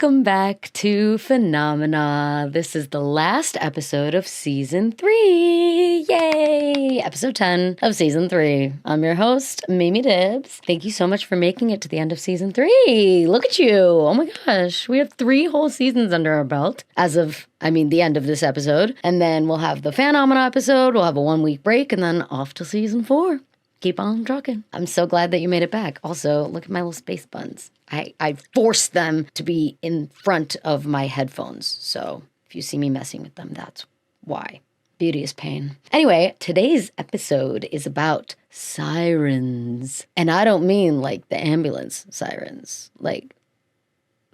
Welcome back to Phenomena. This is the last episode of Season 3. Yay! Episode 10 of Season 3. I'm your host, Mimi Dibbs. Thank you so much for making it to the end of Season 3. Look at you. Oh my gosh. We have 3 whole seasons under our belt as of, the end of this episode. And then we'll have the Phenomena episode. We'll have a 1-week break and then off to Season 4. Keep on trucking. I'm so glad that you made it back. Also, look at my little space buns. I forced them to be in front of my headphones. So if you see me messing with them, that's why. Beauty is pain. Anyway, today's episode is about sirens. And I don't mean like the ambulance sirens.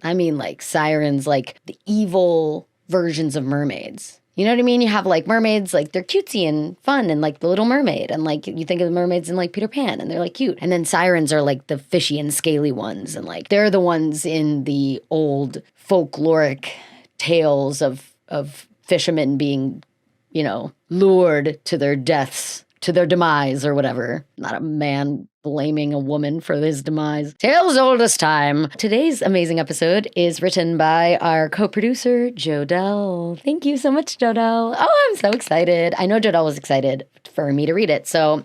I mean like sirens, like the evil versions of mermaids. You know what I mean? You have like mermaids, like they're cutesy and fun and like the Little Mermaid. And like you think of the mermaids in like Peter Pan and they're like cute. And then sirens are like the fishy and scaly ones. And like they're the ones in the old folkloric tales of fishermen being, lured to their deaths, to their demise or whatever. Not a man blaming a woman for his demise. Tales old as time. Today's amazing episode is written by our co-producer, Jodell. Thank you so much, Jodell. Oh, I'm so excited. I know Jodell was excited for me to read it, so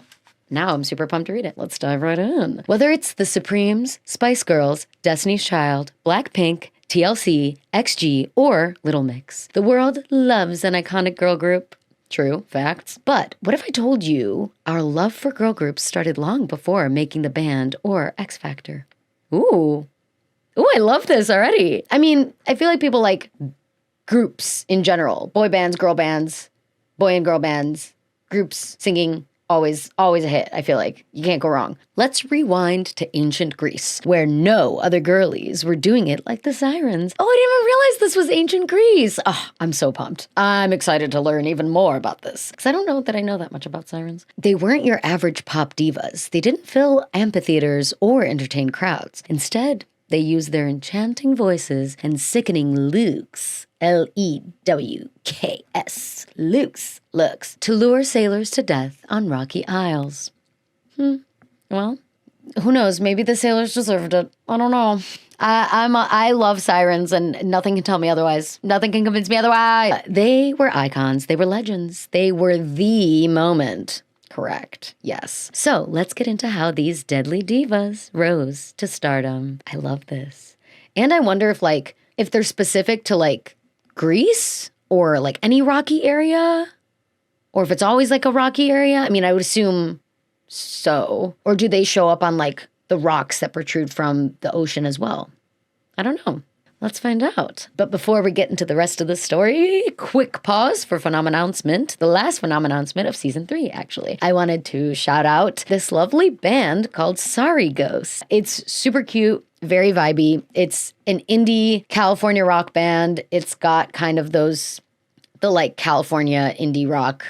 now I'm super pumped to read it. Let's dive right in. Whether it's the Supremes, Spice Girls, Destiny's Child, Blackpink, TLC, XG, or Little Mix, the world loves an iconic girl group. True, facts. But what if I told you our love for girl groups started long before making the band or X Factor? Ooh, I love this already. I feel like people like groups in general. Boy bands, girl bands, boy and girl bands, groups singing. Always a hit, I feel like. You can't go wrong. Let's rewind to ancient Greece, where no other girlies were doing it like the Sirens. Oh, I didn't even realize this was ancient Greece. Oh, I'm so pumped. I'm excited to learn even more about this, because I don't know that I know that much about Sirens. They weren't your average pop divas. They didn't fill amphitheaters or entertain crowds. Instead, they used their enchanting voices and sickening looks, Lewks, looks, to lure sailors to death on rocky isles. Well, who knows? Maybe the sailors deserved it. I don't know. I love Sirens, and nothing can tell me otherwise. Nothing can convince me otherwise. They were icons. They were legends. They were the moment. Correct. Yes. So let's get into how these deadly divas rose to stardom. I love this. And I wonder if they're specific to Greece or any rocky area, or if it's always a rocky area. I would assume so. Or do they show up on the rocks that protrude from the ocean as well? I don't know. Let's find out. But before we get into the rest of the story, quick pause for Phenomannouncement, the last Phenomannouncement of Season 3, actually. I wanted to shout out this lovely band called Sorry Ghosts. It's super cute, very vibey. It's an indie California rock band. It's got kind of the California indie rock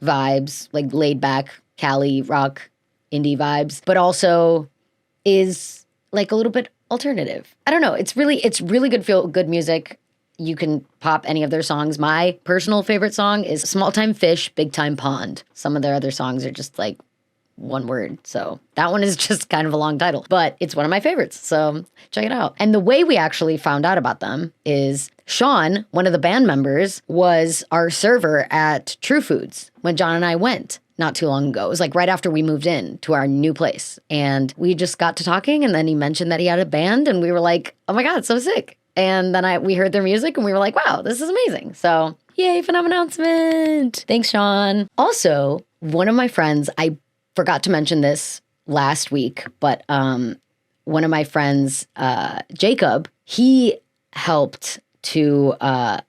vibes, laid back Cali rock indie vibes, but also is a little bit alternative. I don't know. It's really good, feel good music. You can pop any of their songs. My personal favorite song is Small Time Fish, Big Time Pond. Some of their other songs are just one word. So that one is just kind of a long title, but it's one of my favorites. So check it out. And the way we actually found out about them is Sean, one of the band members, was our server at True Foods when John and I went not too long ago. It was right after we moved in to our new place. And we just got to talking, and then he mentioned that he had a band, and we were like, oh my God, so sick. And then we heard their music, and we were like, wow, this is amazing. So yay, Phenomannouncement. Thanks, Sean. Also, one of my friends, I forgot to mention this last week, but one of my friends, Jacob, he helped to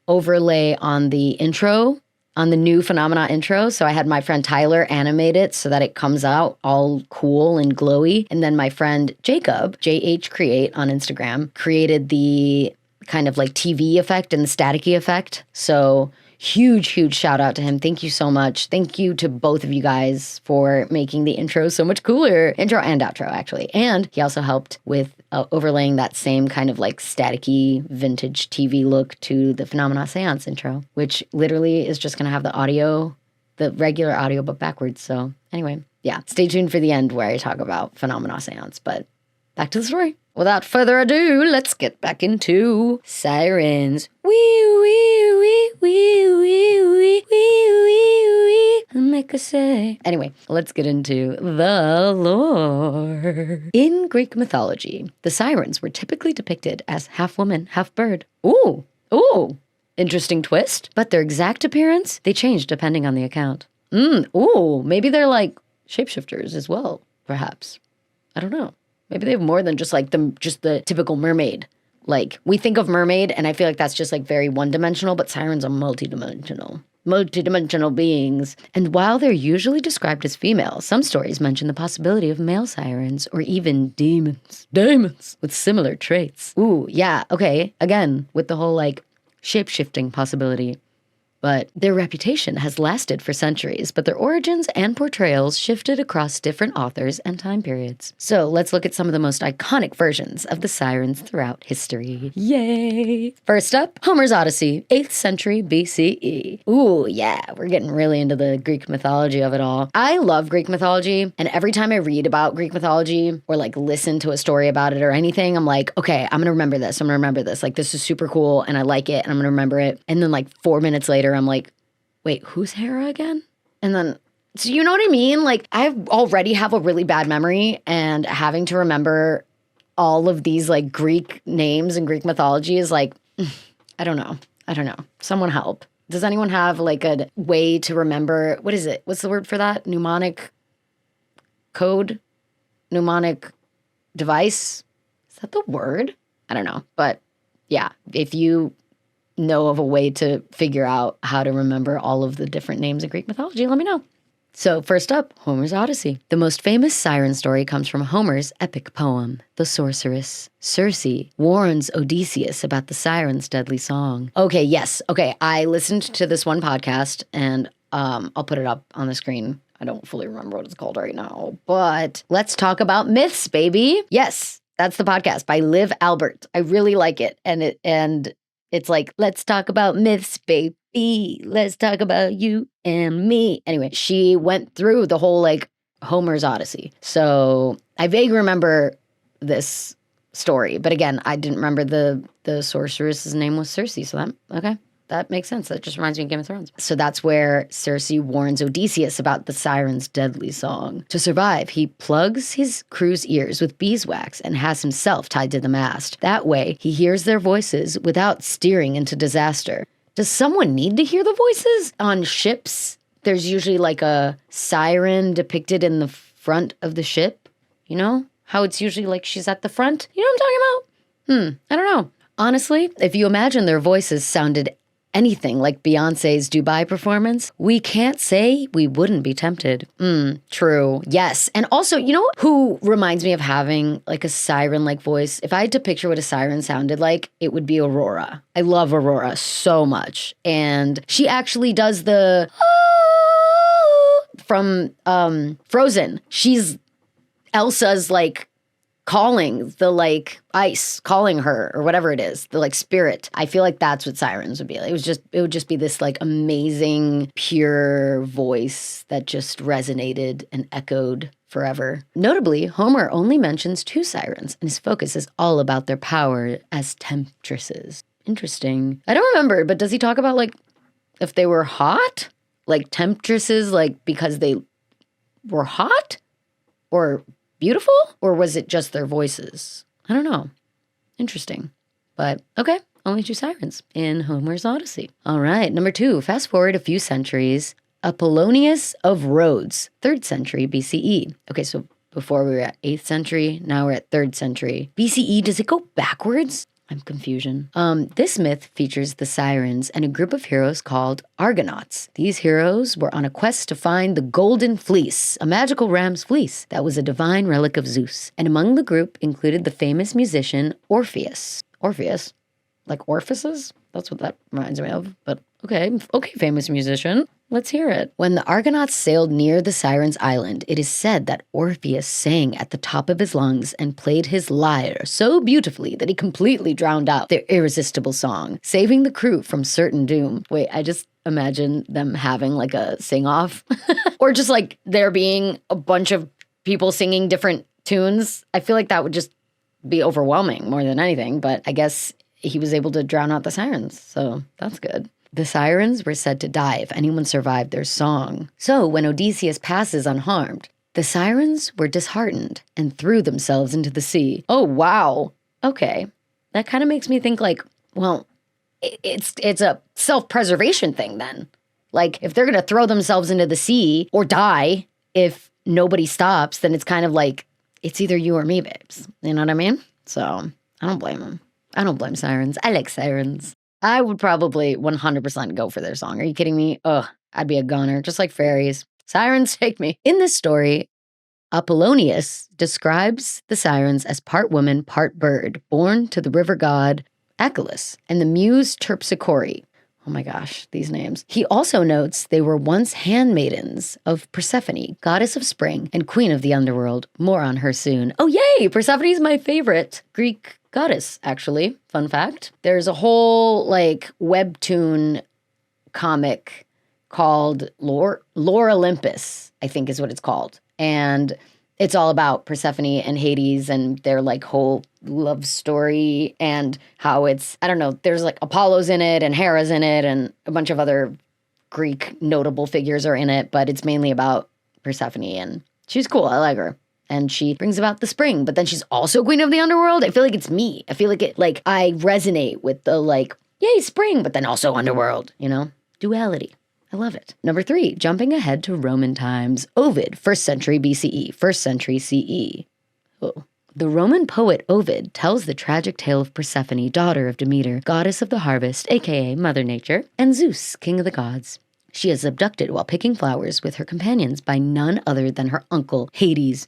overlay on the intro, on the new Phenomena intro. So I had my friend Tyler animate it so that it comes out all cool and glowy. And then my friend Jacob, JH Create on Instagram, created the kind of TV effect and the staticky effect. So huge shout out to him. Thank you so much. Thank you to both of you guys for making the intro so much cooler. Intro and outro, actually. And he also helped with overlaying that same kind of staticky vintage TV look to the Phenomena Seance intro, which literally is just going to have the audio, the regular audio, but backwards. So anyway, yeah, stay tuned for the end where I talk about Phenomena Seance. But back to the story. without further ado, let's get back into Sirens. Wee, wee, wee, wee, wee, wee, wee, wee, wee. Make a say. Anyway, let's get into the lore. In Greek mythology, the sirens were typically depicted as half woman, half bird. Ooh. Interesting twist. But their exact appearance, they changed depending on the account. Maybe they're like shapeshifters as well, perhaps. I don't know. Maybe they have more than just like the typical mermaid. Like, we think of mermaid, and I feel like that's just like very one-dimensional, but sirens are multidimensional beings. And while they're usually described as female, some stories mention the possibility of male sirens or even demons with similar traits. Ooh, yeah, okay. Again, with the whole like shape-shifting possibility. But their reputation has lasted for centuries, but their origins and portrayals shifted across different authors and time periods. So let's look at some of the most iconic versions of the sirens throughout history. Yay! First up, Homer's Odyssey, 8th century BCE. Ooh, yeah, we're getting really into the Greek mythology of it all. I love Greek mythology, and every time I read about Greek mythology or like listen to a story about it or anything, I'm like, okay, I'm gonna remember this. Like, this is super cool, and I like it, and I'm gonna remember it. And then like 4 minutes later, I'm like, wait, who's Hera again? And then, so you know what I mean? Like, I already have a really bad memory, and having to remember all of these like Greek names and Greek mythology is like, I don't know. Someone help. Does anyone have like a way to remember, what is it? What's the word for that? Mnemonic code? Mnemonic device? Is that the word? I don't know. But yeah, if you know of a way to figure out how to remember all of the different names in Greek mythology, let me know. So first up, Homer's Odyssey. The most famous siren story comes from Homer's epic poem, The Sorceress. Circe warns Odysseus about the siren's deadly song. Okay, yes. Okay, I listened to this one podcast, and I'll put it up on the screen. I don't fully remember what it's called right now, but let's talk about myths, baby. Yes, that's the podcast by Liv Albert. I really like it, and it's like, let's talk about myths, baby. Let's talk about you and me. Anyway, she went through the whole like Homer's Odyssey. So I vaguely remember this story, but again, I didn't remember the sorceress's name was Circe. So that makes sense. That just reminds me of Game of Thrones. So that's where Circe warns Odysseus about the siren's deadly song. To survive, he plugs his crew's ears with beeswax and has himself tied to the mast. That way, he hears their voices without steering into disaster. Does someone need to hear the voices? On ships, there's usually like a siren depicted in the front of the ship. You know? How it's usually like she's at the front? You know what I'm talking about? I don't know. Honestly, if you imagine their voices sounded anything like Beyonce's Dubai performance, we can't say we wouldn't be tempted. True. Yes. And also, you know who reminds me of having like a siren-like voice? If I had to picture what a siren sounded like, it would be Aurora. I love Aurora so much. And she actually does the from Frozen. She's Elsa's like calling the like ice, calling her or whatever it is, the like spirit. I feel like that's what sirens would be like. It would just be this like amazing, pure voice that just resonated and echoed forever. Notably, Homer only mentions 2 sirens, and his focus is all about their power as temptresses. Interesting. I don't remember, but does he talk about like if they were hot? Like temptresses, like because they were hot? Or beautiful? Or was it just their voices? I don't know. Interesting. But okay, only 2 sirens in Homer's Odyssey. All right, number 2, fast forward a few centuries. Apollonius of Rhodes, 3rd century BCE. Okay, so before we were at 8th century, now we're at 3rd century. BCE, does it go backwards? I'm confusion. This myth features the sirens and a group of heroes called Argonauts. These heroes were on a quest to find the Golden Fleece, a magical ram's fleece that was a divine relic of Zeus. And among the group included the famous musician Orpheus. Orpheus? Like Orpheus? That's what that reminds me of. But okay, famous musician. Let's hear it. When the Argonauts sailed near the Sirens' island, it is said that Orpheus sang at the top of his lungs and played his lyre so beautifully that he completely drowned out their irresistible song, saving the crew from certain doom. Wait, I just imagine them having like a sing-off. Or just like there being a bunch of people singing different tunes. I feel like that would just be overwhelming more than anything, but I guess he was able to drown out the sirens, so that's good. The sirens were said to die if anyone survived their song. So when Odysseus passes unharmed, the sirens were disheartened and threw themselves into the sea. Oh, wow. Okay. That kind of makes me think like, well, it's a self-preservation thing then. Like, if they're going to throw themselves into the sea or die if nobody stops, then it's kind of like, it's either you or me, babes. You know what I mean? So I don't blame them. I don't blame sirens. I like sirens. I would probably 100% go for their song. Are you kidding me? Ugh, I'd be a goner, just like fairies. Sirens, take me. In this story, Apollonius describes the sirens as part woman, part bird, born to the river god Achelous and the muse Terpsichore. Oh my gosh, these names. He also notes they were once handmaidens of Persephone, goddess of spring and queen of the underworld. More on her soon. Oh yay, Persephone's my favorite Greek goddess, actually. Fun fact. There's a whole like webtoon comic called Lore Olympus, I think is what it's called. And it's all about Persephone and Hades and their like whole love story and how it's, I don't know, there's like Apollo's in it and Hera's in it and a bunch of other Greek notable figures are in it, but it's mainly about Persephone and she's cool. I like her. And she brings about the spring, but then she's also queen of the underworld. I feel like it's me. I feel like it, like I resonate with the like, yay, spring, but then also underworld, you know, duality. I love it. Number 3, jumping ahead to Roman times. Ovid, 1st century BCE, 1st century CE. Oh. The Roman poet Ovid tells the tragic tale of Persephone, daughter of Demeter, goddess of the harvest, aka Mother Nature, and Zeus, king of the gods. She is abducted while picking flowers with her companions by none other than her uncle, Hades.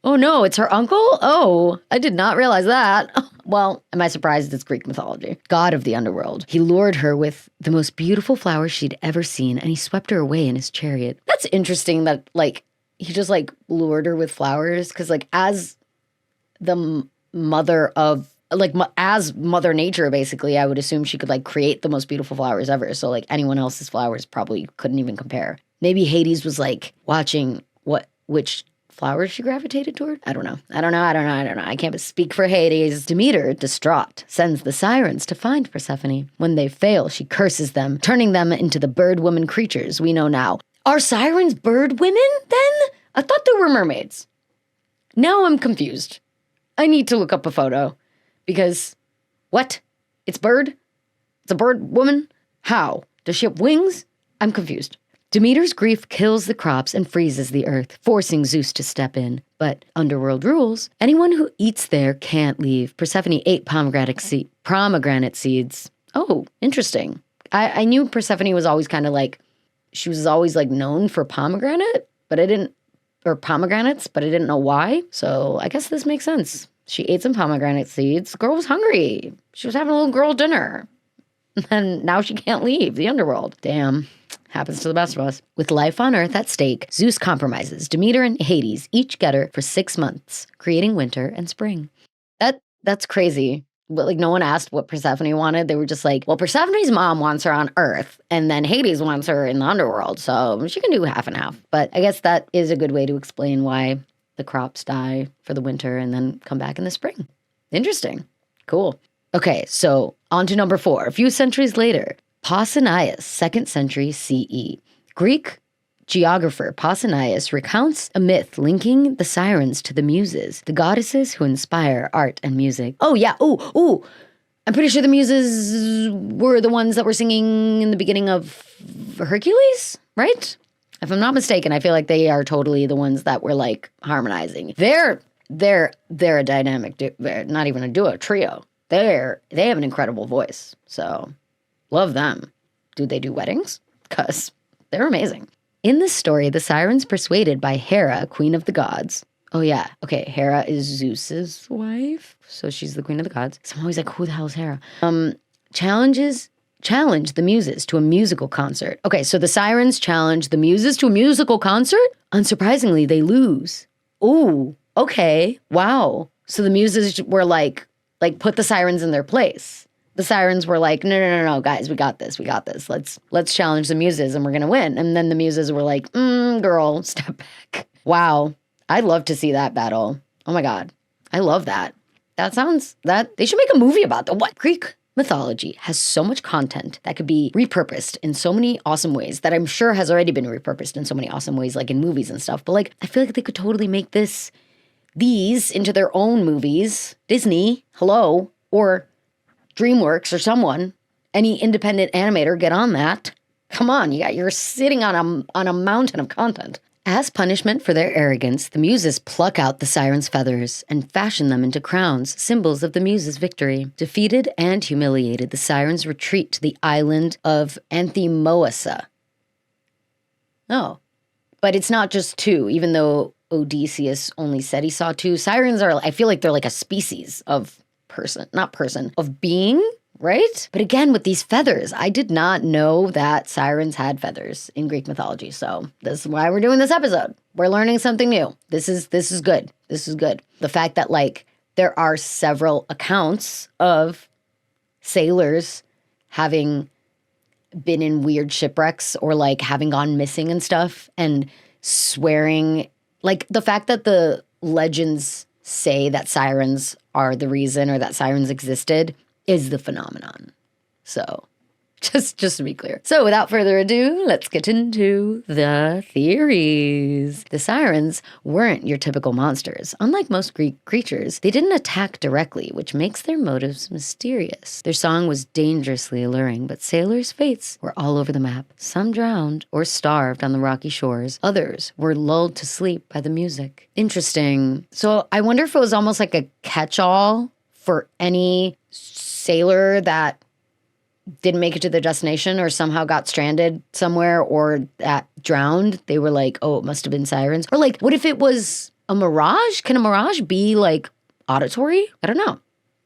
Oh no, it's her uncle? Oh, I did not realize that. Well, am I surprised? It's Greek mythology. God of the underworld. He lured her with the most beautiful flowers she'd ever seen, and he swept her away in his chariot. That's interesting that, like, he just, like, lured her with flowers, because, like, as the mother of, like, as Mother Nature, basically, I would assume she could, like, create the most beautiful flowers ever, so, like, anyone else's flowers probably couldn't even compare. Maybe Hades was, like, watching which flowers she gravitated toward? I don't know. I can't speak for Hades. Demeter, distraught, sends the sirens to find Persephone. When they fail, she curses them, turning them into the bird woman creatures we know now. Are sirens bird women, then? I thought they were mermaids. Now I'm confused. I need to look up a photo. Because, what? It's bird? It's a bird woman? How? Does she have wings? I'm confused. Demeter's grief kills the crops and freezes the earth, forcing Zeus to step in. But underworld rules, anyone who eats there can't leave. Persephone ate pomegranate seeds. Oh, interesting. I knew Persephone was always kind of like, she was always like known for pomegranates, but I didn't know why. So I guess this makes sense. She ate some pomegranate seeds. The girl was hungry. She was having a little girl dinner. And now she can't leave the underworld. Damn. Happens to the best of us. With life on Earth at stake, Zeus compromises. Demeter and Hades each get her for 6 months, creating winter and spring. That's crazy. But like no one asked what Persephone wanted. They were just like, well, Persephone's mom wants her on Earth, and then Hades wants her in the underworld, so she can do half and half. But I guess that is a good way to explain why the crops die for the winter and then come back in the spring. Interesting. Cool. Okay, so on to number 4. A few centuries later, Pausanias, 2nd century CE. Greek geographer Pausanias recounts a myth linking the sirens to the Muses, the goddesses who inspire art and music. Oh yeah, ooh. I'm pretty sure the Muses were the ones that were singing in the beginning of Hercules, right? If I'm not mistaken, I feel like they are totally the ones that were like harmonizing. They're a dynamic, not even a duo, a trio. They have an incredible voice, so love them. Do they do weddings? Because they're amazing. In this story, the sirens persuaded by Hera, queen of the gods. Oh yeah, okay, Hera is Zeus's wife, so she's the queen of the gods. So I'm always like, who the hell is Hera? Challenge the Muses to a musical concert. Okay, so the sirens challenge the Muses to a musical concert? Unsurprisingly, they lose. Ooh, okay, wow. So the Muses were like put the sirens in their place. The sirens were like, no, guys, we got this. Let's challenge the Muses and we're gonna win. And then the Muses were like, girl, step back. Wow, I'd love to see that battle. Oh my God, I love that. that they should make a movie about that. What? Greek mythology has so much content that could be repurposed in so many awesome ways that I'm sure has already been repurposed in so many awesome ways, like in movies and stuff. But like, I feel like they could totally make these into their own movies. Disney, hello, or DreamWorks or someone, any independent animator, get on that. Come on, you're sitting on a mountain of content. As punishment for their arrogance, the Muses pluck out the Sirens' feathers and fashion them into crowns, symbols of the Muses' victory. Defeated and humiliated, the Sirens retreat to the island of Anthemoessa. Oh, but it's not just two, even though Odysseus only said he saw two. Sirens I feel like they're like a species of of being, right? But again, with these feathers, I did not know that sirens had feathers in Greek mythology. So this is why we're doing this episode. We're learning something new. This is good. This is good. The fact that like there are several accounts of sailors having been in weird shipwrecks or like having gone missing and stuff and swearing, like the fact that the legends say that sirens are the reason or that sirens existed is the phenomenon. So just to be clear. So without further ado, let's get into the theories. The sirens weren't your typical monsters. Unlike most Greek creatures, they didn't attack directly, which makes their motives mysterious. Their song was dangerously alluring, but sailors' fates were all over the map. Some drowned or starved on the rocky shores. Others were lulled to sleep by the music. Interesting. So I wonder if it was almost like a catch-all for any sailor that didn't make it to their destination or somehow got stranded somewhere or that drowned. They were like, oh, it must have been sirens. Or like, what if it was a mirage? Can a mirage be like auditory? I don't know.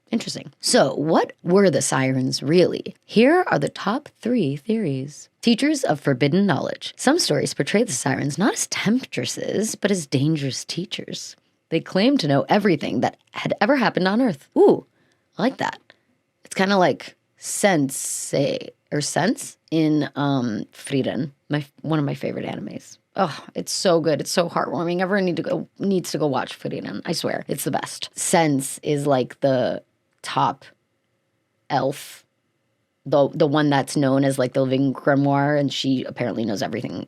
Interesting. So what were the sirens really? Here are the top 3 theories. Teachers of forbidden knowledge. Some stories portray the sirens not as temptresses, but as dangerous teachers. They claim to know everything that had ever happened on Earth. Ooh, I like that. It's kind of like Sense in Frieren, one of my favorite animes. Oh, it's so good. It's so heartwarming. Everyone needs to go watch Frieren. I swear, it's the best. Sense is like the top elf, the one that's known as like the living grimoire, and she apparently knows everything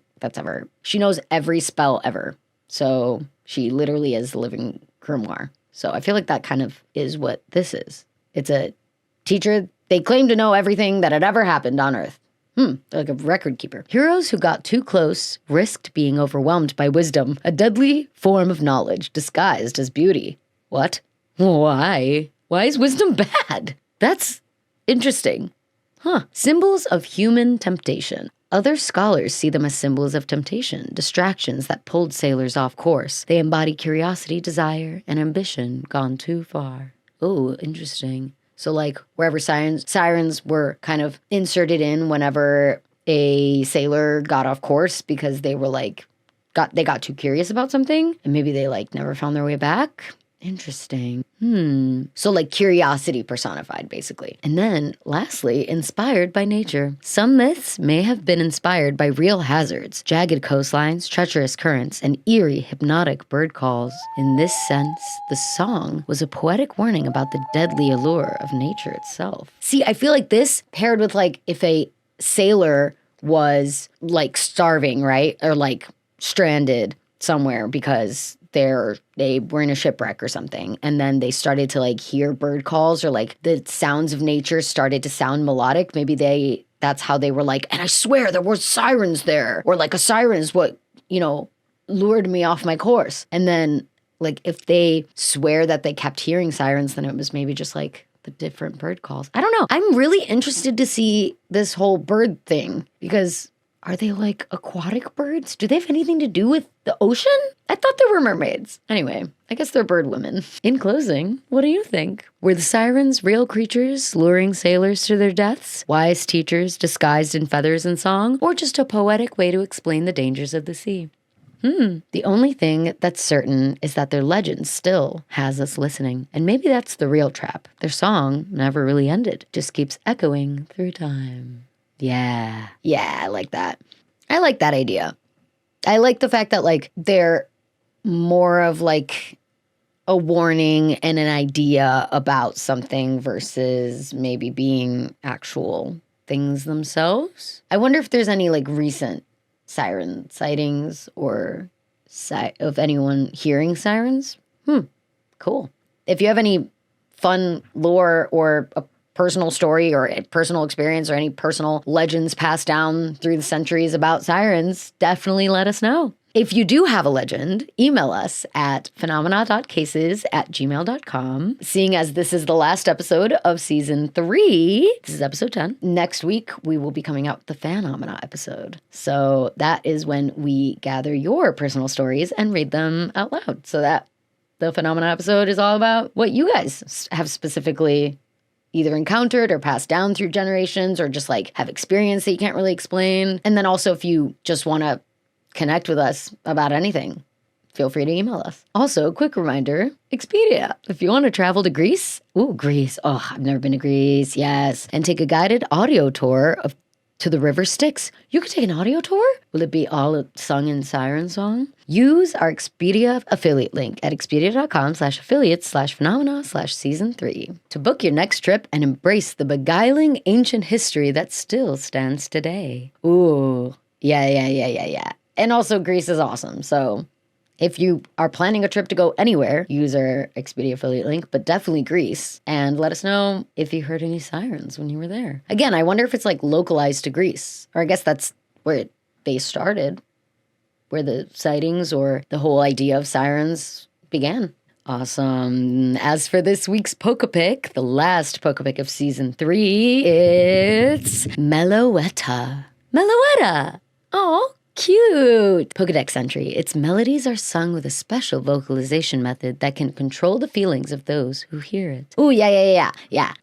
she knows every spell ever. So she literally is the living grimoire. So I feel like that kind of is what this is. It's a teacher. They claim to know everything that had ever happened on Earth. Like a record keeper. Heroes who got too close risked being overwhelmed by wisdom, a deadly form of knowledge disguised as beauty. What? Why? Why is wisdom bad? That's interesting. Symbols of human temptation. Other scholars see them as symbols of temptation, distractions that pulled sailors off course. They embody curiosity, desire, and ambition gone too far. Oh, interesting. So like wherever sirens were kind of inserted in whenever a sailor got off course because they were like, they got too curious about something and maybe they like never found their way back. Interesting. So like curiosity personified, basically. And then lastly, inspired by nature. Some myths may have been inspired by real hazards, jagged coastlines, treacherous currents, and eerie hypnotic bird calls. In this sense, the song was a poetic warning about the deadly allure of nature itself. See, I feel like this paired with like if a sailor was like starving, right? Or like stranded somewhere because they were in a shipwreck or something, and then they started to like hear bird calls or like the sounds of nature started to sound melodic. Maybe that's how they were like, and I swear there were sirens there, or like a siren is what, lured me off my course. And then like if they swear that they kept hearing sirens, then it was maybe just like the different bird calls. I don't know. I'm really interested to see this whole bird thing because are they like aquatic birds? Do they have anything to do with the ocean? I thought they were mermaids. Anyway, I guess they're bird women. In closing, what do you think? Were the sirens real creatures luring sailors to their deaths? Wise teachers disguised in feathers and song? Or just a poetic way to explain the dangers of the sea? The only thing that's certain is that their legend still has us listening. And maybe that's the real trap. Their song never really ended. Just keeps echoing through time. Yeah, I like that. I like that idea. I like the fact that like they're more of like a warning and an idea about something versus maybe being actual things themselves. I wonder if there's any like recent siren sightings or of anyone hearing sirens. Cool. If you have any fun lore or a personal story or a personal experience or any personal legends passed down through the centuries about sirens, definitely let us know. If you do have a legend, email us at phenomena.cases@gmail.com. Seeing as this is the last episode of season 3, this is episode 10. Next week, we will be coming out with the Phenomena episode. So that is when we gather your personal stories and read them out loud. So that the Phenomena episode is all about what you guys have specifically either encountered or passed down through generations or just like have experienced that you can't really explain. And then also if you just want to connect with us about anything, feel free to email us. Also, quick reminder, Expedia. If you want to travel to Greece, Greece. Oh, I've never been to Greece. Yes. And take a guided audio tour to the river Styx. You could take an audio tour? Will it be all sung in siren song? Use our Expedia affiliate link at expedia.com/affiliates/phenomena/season 3 to book your next trip and embrace the beguiling ancient history that still stands today. Ooh, yeah. And also Greece is awesome. So if you are planning a trip to go anywhere, use our Expedia affiliate link, but definitely Greece. And let us know if you heard any sirens when you were there. Again, I wonder if it's like localized to Greece. Or I guess that's where they started, where the sightings or the whole idea of sirens began. Awesome. As for this week's pokepic, the last pokepic of season 3, it's Meloetta. Meloetta! Oh, cute! Pokedex entry. Its melodies are sung with a special vocalization method that can control the feelings of those who hear it. Ooh, yeah.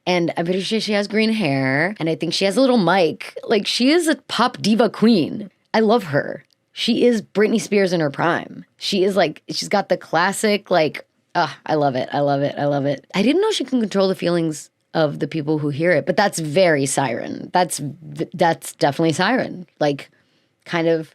And I'm pretty sure she has green hair, and I think she has a little mic. Like, she is a pop diva queen. I love her. She is Britney Spears in her prime. She is like, she's got the classic, like, I love it. I didn't know she can control the feelings of the people who hear it, but that's very siren. That's definitely siren. Like, kind of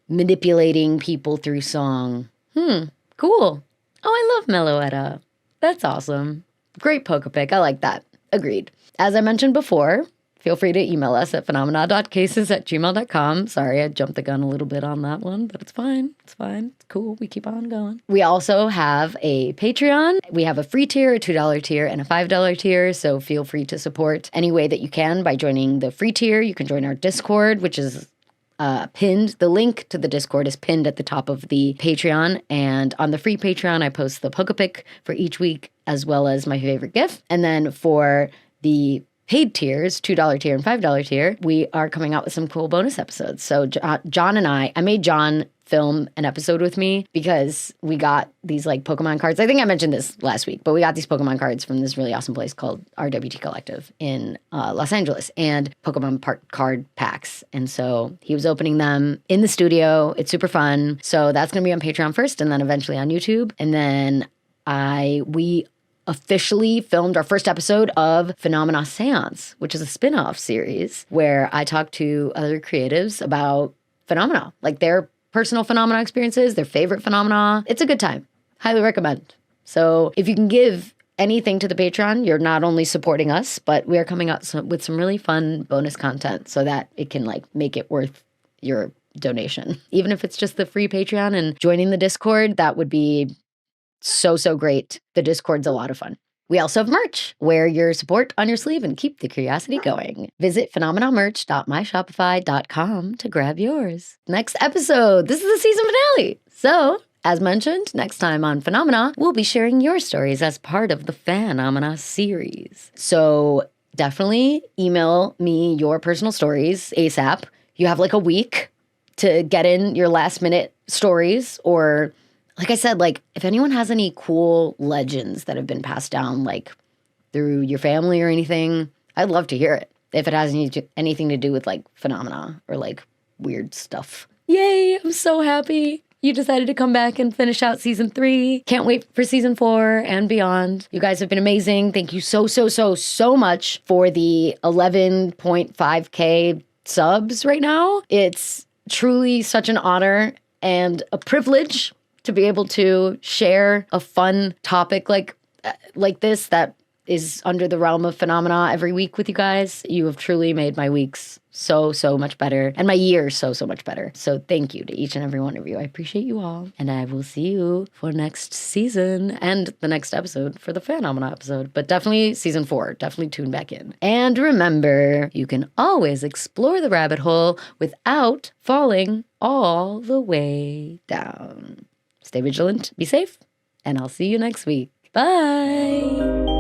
manipulating people through song. Cool. Oh, I love Meloetta. That's awesome. Great pokepic. I like that. Agreed. As I mentioned before, feel free to email us at phenomena.cases@gmail.com. Sorry, I jumped the gun a little bit on that one, but it's fine. It's cool. We keep on going. We also have a Patreon. We have a free tier, a $2 tier, and a $5 tier. So feel free to support any way that you can by joining the free tier. You can join our Discord, which is pinned. The link to the Discord is pinned at the top of the Patreon. And on the free Patreon, I post the pokepic for each week, as well as my favorite GIF. And then for the paid tiers, $2 tier and $5 tier, we are coming out with some cool bonus episodes. So John and I made John film an episode with me because we got these like Pokemon cards. I think I mentioned this last week, but we got these Pokemon cards from this really awesome place called RWT Collective in Los Angeles, and Pokemon card packs. And so he was opening them in the studio. It's super fun. So that's going to be on Patreon first and then eventually on YouTube. And then we officially filmed our first episode of Phenomena Seance, which is a spin-off series where I talk to other creatives about phenomena, like their personal phenomena experiences, their favorite phenomena. It's a good time. Highly recommend. So if you can give anything to the Patreon, you're not only supporting us, but we are coming out with some really fun bonus content so that it can like make it worth your donation. Even if it's just the free Patreon and joining the Discord, that would be so great. The Discord's a lot of fun. We also have merch. Wear your support on your sleeve and keep the curiosity going. Visit phenomenamerch.myshopify.com to grab yours. Next episode. This is the season finale. So, as mentioned, next time on Phenomena, we'll be sharing your stories as part of the Phenomena series. So, definitely email me your personal stories ASAP. You have like a week to get in your last minute stories, or like I said, like if anyone has any cool legends that have been passed down like through your family or anything, I'd love to hear it. If it has anything to do with like phenomena or like weird stuff. Yay, I'm so happy you decided to come back and finish out season 3. Can't wait for season 4 and beyond. You guys have been amazing. Thank you so much for the 11.5K subs right now. It's truly such an honor and a privilege to be able to share a fun topic like this that is under the realm of phenomena every week with you guys. You have truly made my weeks so much better, and my years so much better. So thank you to each and every one of you. I appreciate you all, and I will see you for next season and the next episode for the phenomena episode, but definitely season 4. Definitely tune back in. And remember, you can always explore the rabbit hole without falling all the way down. Stay vigilant, be safe, and I'll see you next week. Bye.